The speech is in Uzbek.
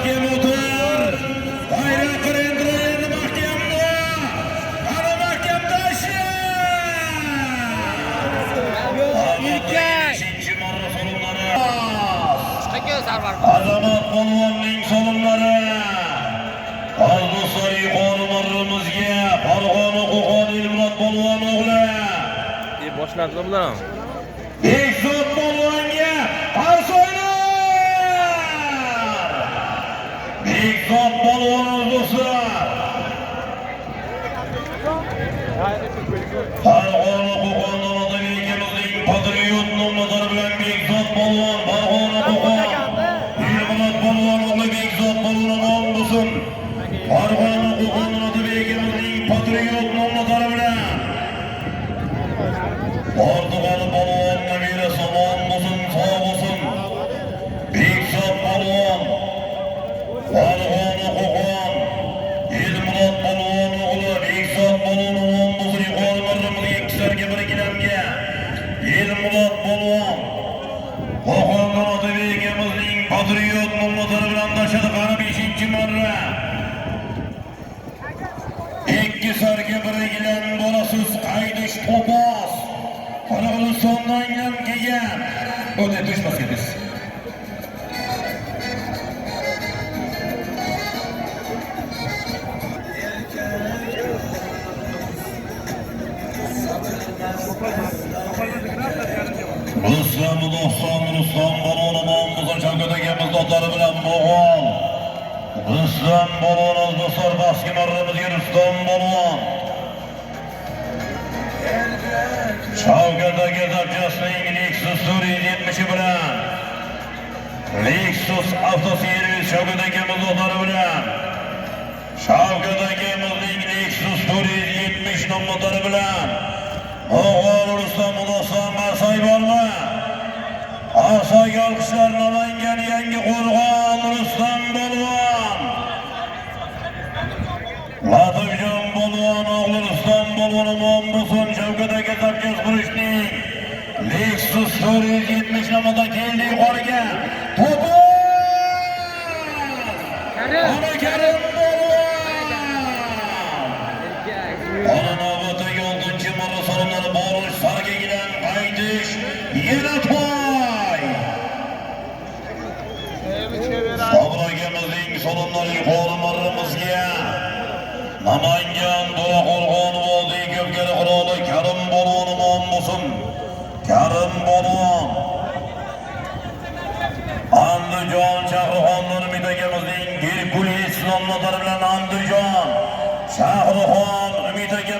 mahkem otur. Bayrak kırendiriyor mahkem bu. Ana mahkem taşı. Beşinci marra solunları. Azamat polvonning solunları. Aldı sayı konumarımızga. Farg'ona Qo'qon Elmurod polvon o'g'li. Boshlarsa bular. Bekzod polvonga qarshi o'ynar. Bekzod polvon do'stlar. Farg'ona Qo'qondan Otabekimizning patriot nomlari bilan Bekzod polvon, Farg'ona Qo'qon Elmurod polvon o'g'li Bekzod polvon bo'lsin. Farg'ona Qo'qondan Otabekimizning patriot nomlari bilan Portugal polvon nabira somon bo'lsin, sog' bo'lsin. Bekzod polvon, Farg'ona Qo'qon Elmurod polvon o'g'li Bekzod polvon omon bo'lsin. Yuqori marramizga ikkislarga bir gilamga Elmurod polvon Qo'qondan Otabekimizning patriot nomlari bilan tashadi. Qani 5-marra. Ikki sarga bir gilam bolasiz qaydish to'pos. Qirg'izistondan ham kelgan. O'ta tushmasga biz. Ruslan balon omon Shavkat akamiz dotlari bilan Mo'g'ul. Ruslan balon do'stlar bahsga marramizga Ruslan balon. Shavkat aka zapchastning Lexus 470 bilan Lexus avtoservis Shavkat akamiz dotlari bilan Shavkat akamizning Lexus 470 nomlari bilan Mo'g'ul Ruslan Mudosan Arsay bormi? Arsayga olqishlar Namangan yangi qo'rg'on Ruslan polvon. Latifjon polvon o'g'li Ruslan polvon omon bo'lsin. Shavkat aka zapchast qurishning Lexus 470 nomida keldi yuqoriga. To'pos! Ana Karim polvon. Navbatdagi 6-marra so'rovnori borish, sarga gilam qaytish, yana to'y. Sabir akamizning so'rovnori yuqori marramizga Namangan To'raqo'rg'on vodiy ko'pkari qiroli Karim polvon omon bo'lsin. Karim polvon. Andijon Shahrixon Umid akamizning Herkules nomlari bilan Andijon Shahrixon Umid akamizning